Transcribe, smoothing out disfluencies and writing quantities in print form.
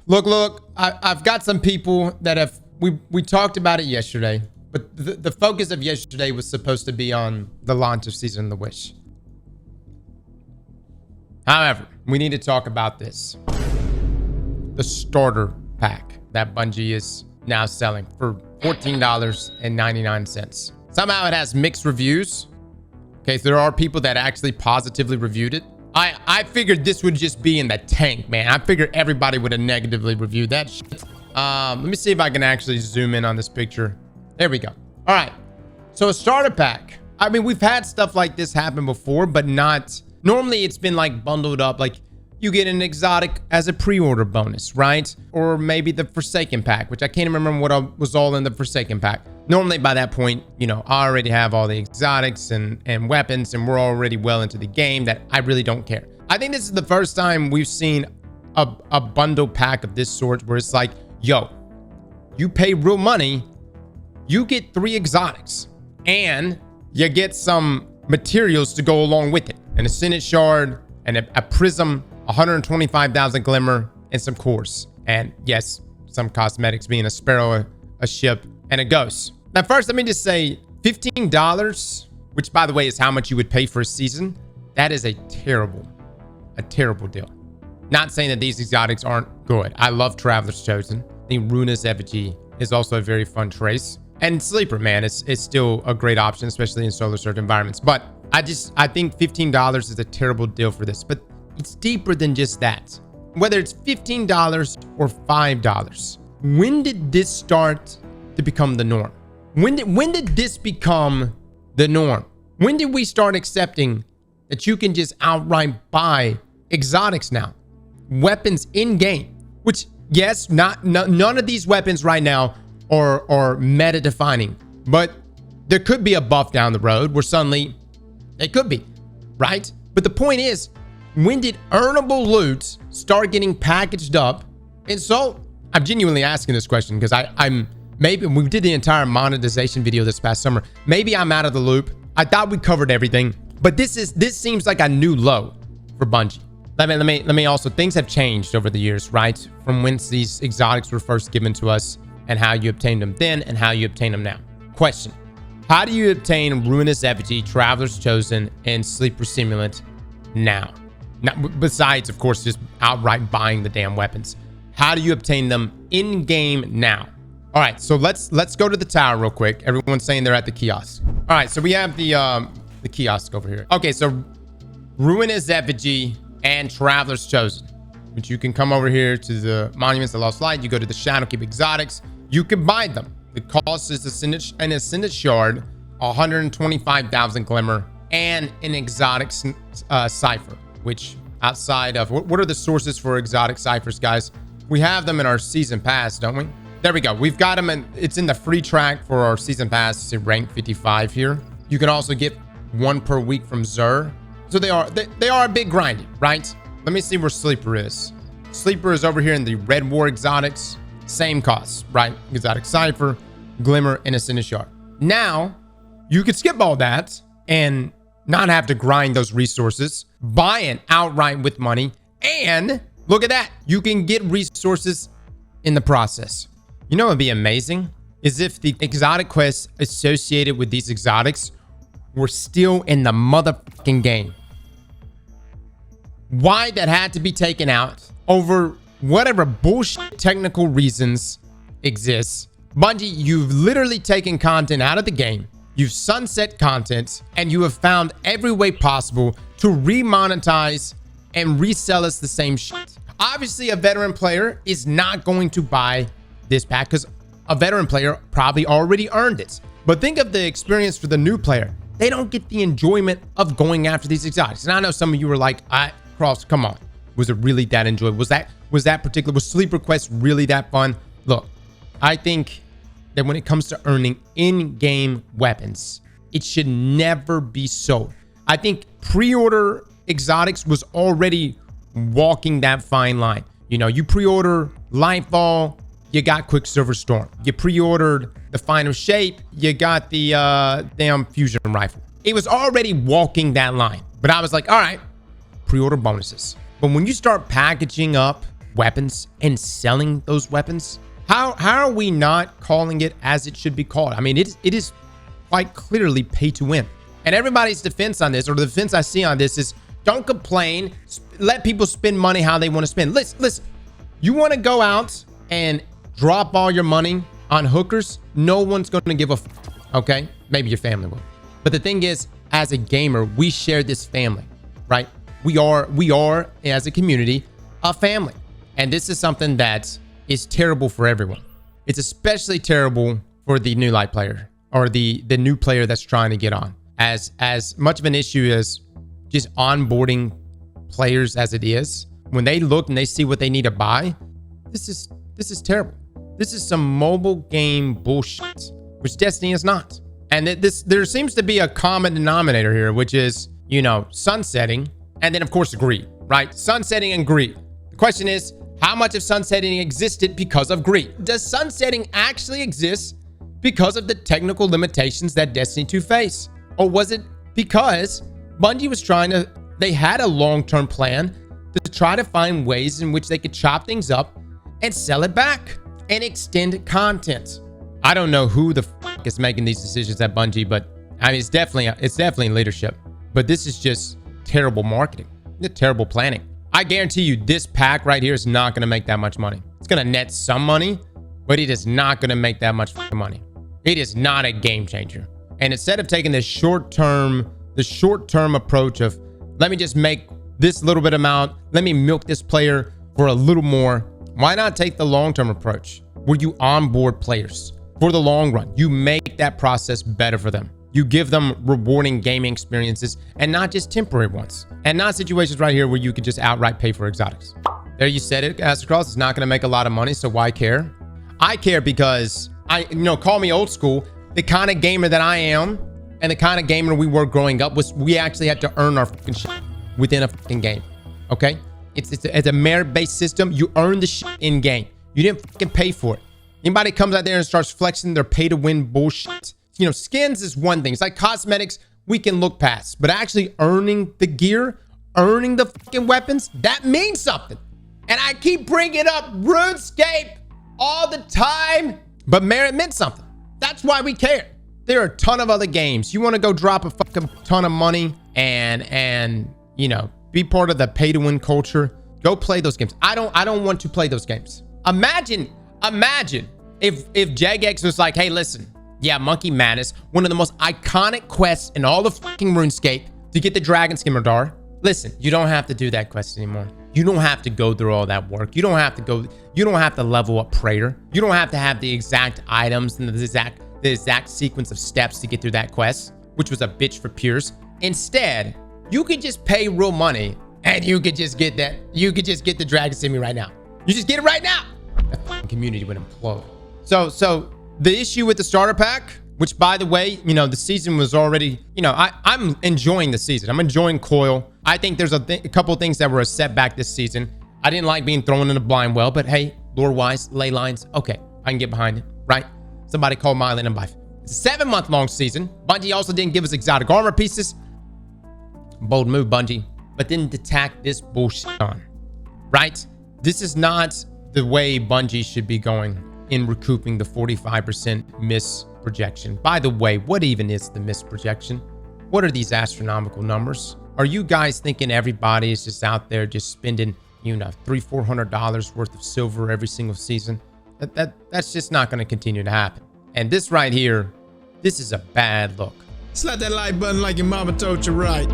Look, I've got some people that have, we talked about it yesterday, but the focus of yesterday was supposed to be on the launch of Season of the Wish. However, we need to talk about this. The starter pack that Bungie is now selling for $14.99. Somehow it has mixed reviews. Okay, so there are people that actually positively reviewed it. I figured this would just be in the tank, man. I figured everybody would have negatively reviewed that shit. Let me see if I can actually zoom in on this picture. There we go. All right. So a starter pack. I mean, we've had stuff like this happen before, but not... Normally, it's been like bundled up. Like you get an exotic as a pre-order bonus, right? Or maybe the Forsaken pack, which I can't remember what was all in the Forsaken pack. Normally, by that point, you know, I already have all the exotics and weapons, and we're already well into the game that I really don't care. I think this is the first time we've seen a bundle pack of this sort where it's like, yo, you pay real money, you get 3 exotics, and you get some materials to go along with it. An Ascendant Shard, and a Prism, 125,000 Glimmer, and some cores. And yes, some cosmetics, being a Sparrow, a ship, and a Ghost. Now first, let me just say, $15, which by the way is how much you would pay for a season, that is a terrible deal. Not saying that these exotics aren't good. I love Traveler's Chosen. I think Ruinous Effigy is also a very fun trace. And Sleeper, man, it's still a great option, especially in Solar Surge environments. But I think $15 is a terrible deal for this. But it's deeper than just that. Whether it's $15 or $5, when did this start to become the norm? When did this become the norm? When did we start accepting that you can just outright buy exotics now? Weapons in game, which yes, none of these weapons right now are meta defining, but there could be a buff down the road where suddenly it could be, right? But the point is, when did earnable loot start getting packaged up and sold? I'm genuinely asking this question because I'm maybe we did the entire monetization video this past summer. Maybe I'm out of the loop. I thought we covered everything, but this seems like a new low for Bungie. Let me also, things have changed over the years, right? From when these exotics were first given to us and how you obtained them then and how you obtain them now. Question: how do you obtain Ruinous Effigy, Traveler's Chosen, and Sleeper Simulant now? Besides, of course, just outright buying the damn weapons. How do you obtain them in game now? All right, so let's go to the tower real quick. Everyone's saying they're at the kiosk. All right, so we have the kiosk over here. Okay, so Ruinous Effigy and Traveler's Chosen, which you can come over here to the Monuments of Lost Light. You go to the Shadowkeep Exotics. You can buy them. The cost is an Ascendant Shard, 125,000 Glimmer, and an exotic cipher, which outside of... What are the sources for exotic ciphers, guys? We have them in our Season Pass, don't we? There we go. We've got them, and it's in the free track for our Season Pass to rank 55 here. You can also get 1 per week from Xur. So they are a bit grindy, right? Let me see where Sleeper is. Sleeper is over here in the Red War Exotics. Same costs, right? Exotic Cipher, Glimmer, and Ascendant Shard. Now, you could skip all that and not have to grind those resources, buy it outright with money, and look at that. You can get resources in the process. You know what would be amazing? Is if the exotic quests associated with these exotics were still in the motherfucking game. Why that had to be taken out over whatever bullshit technical reasons exists. Bungie, you've literally taken content out of the game. You've sunset content, and you have found every way possible to remonetize and resell us the same shit. Obviously, a veteran player is not going to buy this pack because a veteran player probably already earned it. But think of the experience for the new player. They don't get the enjoyment of going after these exotics. And I know some of you were like, Cross, come on. Was it really that enjoyable? Was Sleeper Quest really that fun? Look, I think that when it comes to earning in-game weapons, it should never be sold. I think pre-order exotics was already walking that fine line. You know, you pre-order Lightfall, you got Quicksilver Storm. You pre-ordered the Final Shape, you got the damn Fusion Rifle. It was already walking that line. But I was like, all right, pre-order bonuses. But when you start packaging up weapons and selling those weapons. How are we not calling it as it should be called? I mean, it is quite clearly pay to win. And everybody's defense on this, or the defense I see on this, is don't complain. Let people spend money how they want to spend. Listen, you want to go out and drop all your money on hookers? No one's going to give a okay? Maybe your family will. But the thing is, as a gamer, we share this family, right? We are as a community, a family. And this is something that is terrible for everyone. It's especially terrible for the new light player, or the new player that's trying to get on. As much of an issue as just onboarding players as it is, when they look and they see what they need to buy, this is terrible. This is some mobile game bullshit, which Destiny is not. And there seems to be a common denominator here, which is, sunsetting, and then of course greed, right? Sunsetting and greed. The question is, how much of sunsetting existed because of greed? Does sunsetting actually exist because of the technical limitations that Destiny 2 face? Or was it because Bungie was they had a long-term plan to try to find ways in which they could chop things up and sell it back and extend content? I don't know who the fuck is making these decisions at Bungie, but I mean, it's definitely leadership. But this is just terrible marketing, terrible planning. I guarantee you this pack right here is not going to make that much money. It's going to net some money, but it is not going to make that much money. It is not a game changer. And instead of taking the short-term approach of, let me just make this little bit amount, let me milk this player for a little more, why not take the long-term approach where you onboard players for the long run? You make that process better for them. You give them rewarding gaming experiences and not just temporary ones, and not situations right here where you could just outright pay for exotics. There, you said it, Aztecross. It's not going to make a lot of money, so why care? I care because call me old school. The kind of gamer that I am and the kind of gamer we were growing up was, we actually had to earn our fucking shit within a fucking game. Okay? It's a merit-based system. You earn the shit in game. You didn't fucking pay for it. Anybody comes out there and starts flexing their pay-to-win bullshit. Skins is one thing. It's like cosmetics we can look past. But actually earning the gear, earning the fucking weapons, that means something. And I keep bringing up RuneScape all the time. But merit meant something. That's why we care. There are a ton of other games. You want to go drop a fucking ton of money and be part of the pay-to-win culture, go play those games. I don't want to play those games. Imagine if Jagex was like, hey, listen, yeah, Monkey Madness, one of the most iconic quests in all of fucking RuneScape to get the Dragon Skimmer Dar. Listen, you don't have to do that quest anymore. You don't have to go through all that work. You don't have to level up Praetor. You don't have to have the exact items and the exact sequence of steps to get through that quest, which was a bitch for peers. Instead, you could just pay real money and you could just get that. You could just get the Dragon Skimmer right now. You just get it right now. The fucking community would implode. So the issue with the starter pack, which by the way, the season was already, I'm enjoying the season. I'm enjoying Coil. I think there's a couple of things that were a setback this season. I didn't like being thrown in a blind well, but hey, lore-wise, ley lines, okay, I can get behind it, right? Somebody call Miley and buy. It's a 7-month-long season. Bungie also didn't give us exotic armor pieces. Bold move, Bungie. But didn't attack this bullshit on, right? This is not the way Bungie should be going in recouping the 45% miss projection. By the way, what even is the miss projection? What are these astronomical numbers? Are you guys thinking everybody is just out there just spending, $300-400 worth of silver every single season? That's just not going to continue to happen. And this right here, this is a bad look. Slap that like button like your mama told you right.